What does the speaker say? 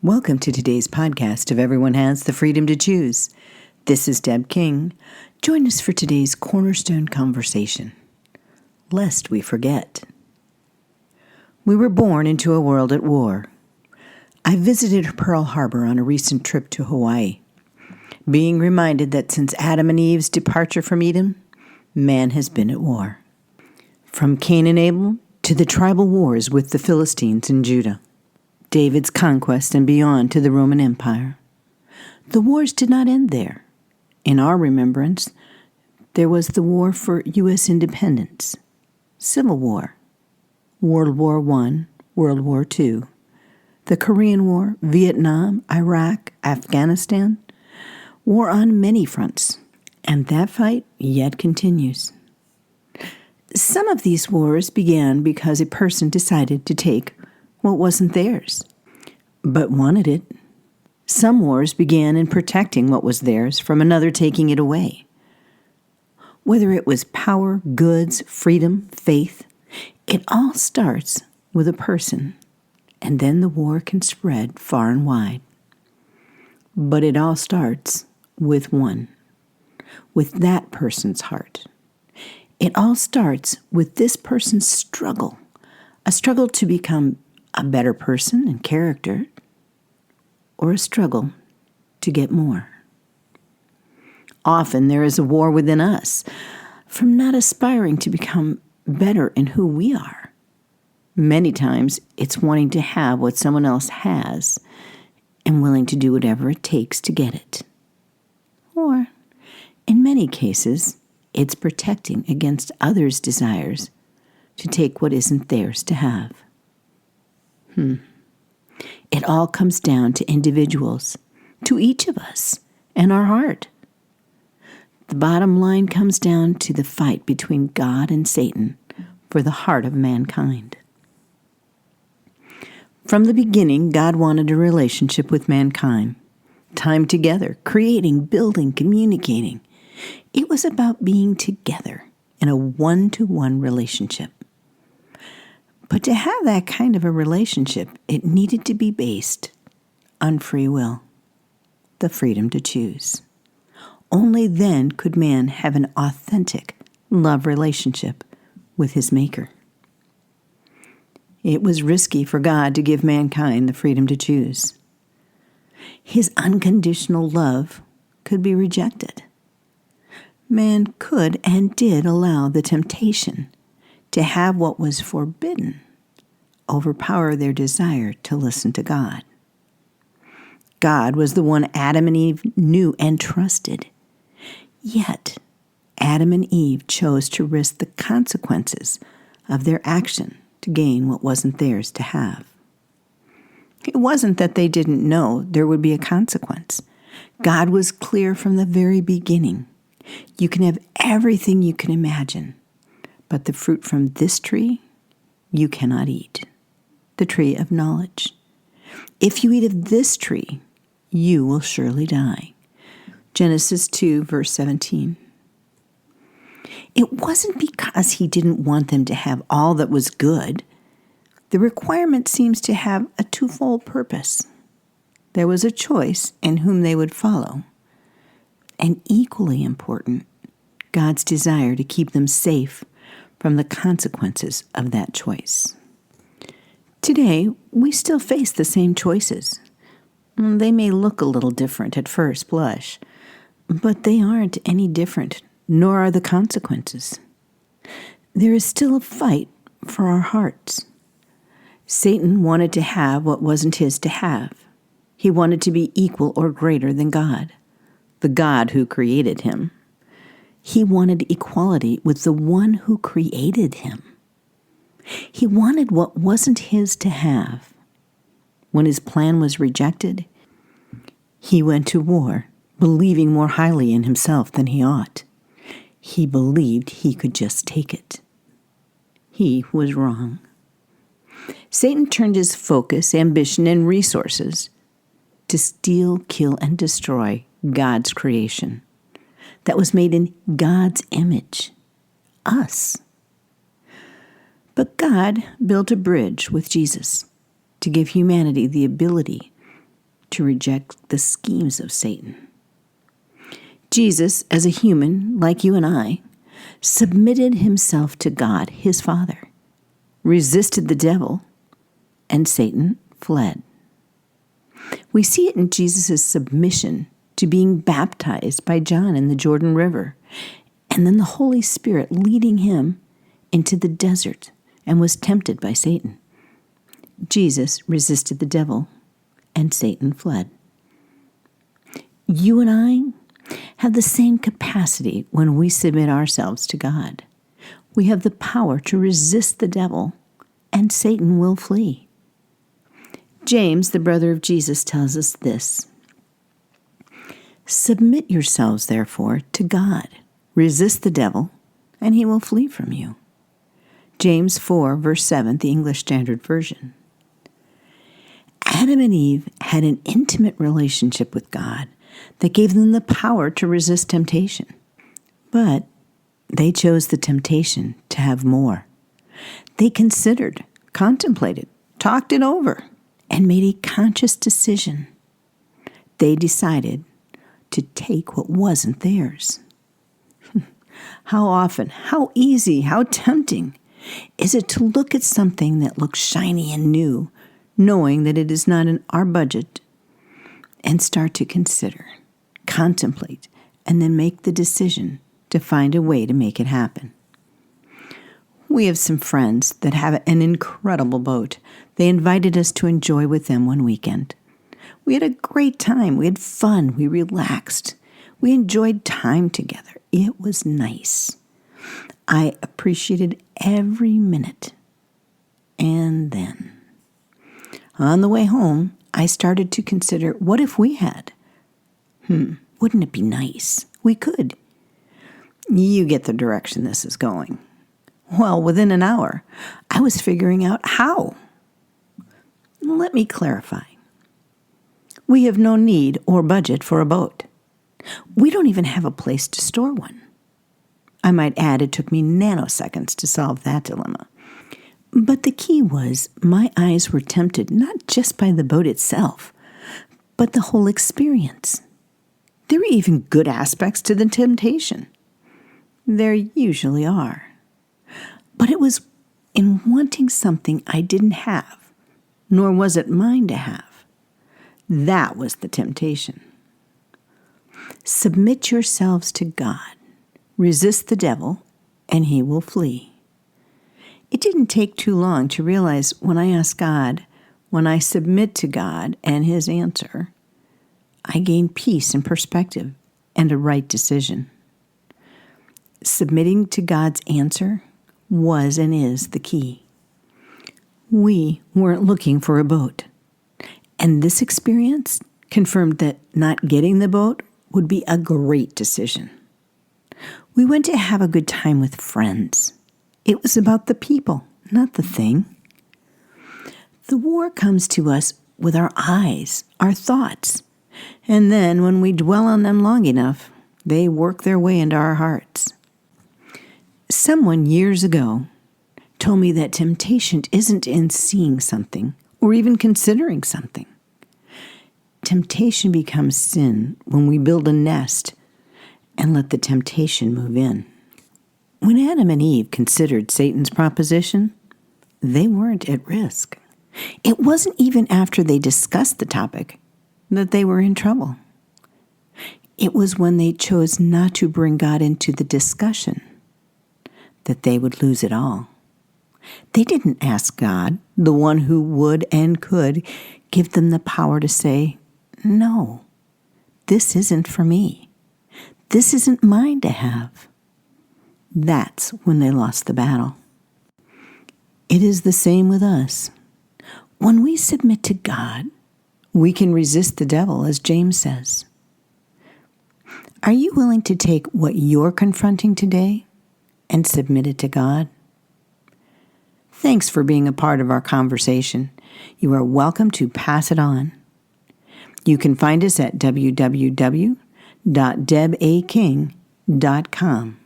Welcome to today's podcast of Everyone Has the Freedom to Choose. This is Deb King. Join us for today's cornerstone conversation. Lest we forget. We were born into a world at war. I visited Pearl Harbor on a recent trip to Hawaii, being reminded that since Adam and Eve's departure from Eden, man has been at war. From Cain and Able to the tribal wars with the Philistines and Judah, David's conquest and beyond to the Roman Empire. The wars did not end there. In our remembrance, there was the war for U.S. independence, Civil War, World War I, World War II, the Korean War, Vietnam, Iraq, Afghanistan, war on many fronts, and that fight yet continues. Some of these wars began because a person decided to take what wasn't theirs, but wanted it. Some wars began in protecting what was theirs from another taking it away. Whether it was power, goods, freedom, faith, it all starts with a person, and then the war can spread far and wide. But it all starts with one, with that person's heart. It all starts with this person's struggle, a struggle to become a better person and character, or a struggle to get more. Often there is a war within us from not aspiring to become better in who we are. Many times it's wanting to have what someone else has and willing to do whatever it takes to get it. Or, in many cases, it's protecting against others' desires to take what isn't theirs to have. It all comes down to individuals, to each of us, and our heart. The bottom line comes down to the fight between God and Satan for the heart of mankind. From the beginning, God wanted a relationship with mankind. Time together, creating, building, communicating. It was about being together in a one-to-one relationship. But to have that kind of a relationship, it needed to be based on free will, the freedom to choose. Only then could man have an authentic love relationship with his Maker. It was risky for God to give mankind the freedom to choose. His unconditional love could be rejected. Man could and did allow the temptation to have what was forbidden overpower their desire to listen to God. God was the one Adam and Eve knew and trusted. Yet, Adam and Eve chose to risk the consequences of their action to gain what wasn't theirs to have. It wasn't that they didn't know there would be a consequence. God was clear from the very beginning. You can have everything you can imagine, but the fruit from this tree you cannot eat, the tree of knowledge. If you eat of this tree, you will surely die. Genesis 2, verse 17. It wasn't because he didn't want them to have all that was good. The requirement seems to have a twofold purpose. There was a choice in whom they would follow, and equally important, God's desire to keep them safe from the consequences of that choice. Today, we still face the same choices. They may look a little different at first blush, but they aren't any different, nor are the consequences. There is still a fight for our hearts. Satan wanted to have what wasn't his to have. He wanted to be equal or greater than God, the God who created him. He wanted equality with the one who created him. He wanted what wasn't his to have. When his plan was rejected, he went to war, believing more highly in himself than he ought. He believed he could just take it. He was wrong. Satan turned his focus, ambition, and resources to steal, kill, and destroy God's creation that was made in God's image, us. But God built a bridge with Jesus to give humanity the ability to reject the schemes of Satan. Jesus, as a human like you and I, submitted himself to God, his Father, resisted the devil, and Satan fled. We see it in Jesus' submission to being baptized by John in the Jordan River, and then the Holy Spirit leading him into the desert and was tempted by Satan. Jesus resisted the devil, and Satan fled. You and I have the same capacity when we submit ourselves to God. We have the power to resist the devil, and Satan will flee. James, the brother of Jesus, tells us this: "Submit yourselves, therefore, to God. Resist the devil, and he will flee from you." James 4, verse 7, the English Standard Version. Adam and Eve had an intimate relationship with God that gave them the power to resist temptation. But they chose the temptation to have more. They considered, contemplated, talked it over, and made a conscious decision. They decided to take what wasn't theirs. How often, how easy, how tempting is it to look at something that looks shiny and new, knowing that it is not in our budget, and start to consider, contemplate, and then make the decision to find a way to make it happen. We have some friends that have an incredible boat. They invited us to enjoy with them one weekend. We had a great time. We had fun. We relaxed. We enjoyed time together. It was nice. I appreciated every minute. And then, on the way home, I started to consider, what if we had? Wouldn't it be nice? We could. You get the direction this is going. Well, within an hour, I was figuring out how. Let me clarify. We have no need or budget for a boat. We don't even have a place to store one. I might add, it took me nanoseconds to solve that dilemma. But the key was my eyes were tempted not just by the boat itself, but the whole experience. There were even good aspects to the temptation. There usually are. But it was in wanting something I didn't have, nor was it mine to have. That was the temptation. Submit yourselves to God. Resist the devil, and he will flee. It didn't take too long to realize when I ask God, when I submit to God and his answer, I gain peace and perspective and a right decision. Submitting to God's answer was and is the key. We weren't looking for a boat, and this experience confirmed that not getting the boat would be a great decision. We went to have a good time with friends. It was about the people, not the thing. The war comes to us with our eyes, our thoughts, and then when we dwell on them long enough, they work their way into our hearts. Someone years ago told me that temptation isn't in seeing something or even considering something. Temptation becomes sin when we build a nest and let the temptation move in. When Adam and Eve considered Satan's proposition, they weren't at risk. It wasn't even after they discussed the topic that they were in trouble. It was when they chose not to bring God into the discussion that they would lose it all. They didn't ask God, the one who would and could give them the power to say, "No, this isn't for me. This isn't mine to have." That's when they lost the battle. It is the same with us. When we submit to God, we can resist the devil, as James says. Are you willing to take what you're confronting today and submit it to God? Thanks for being a part of our conversation. You are welcome to pass it on. You can find us at www.debaking.com.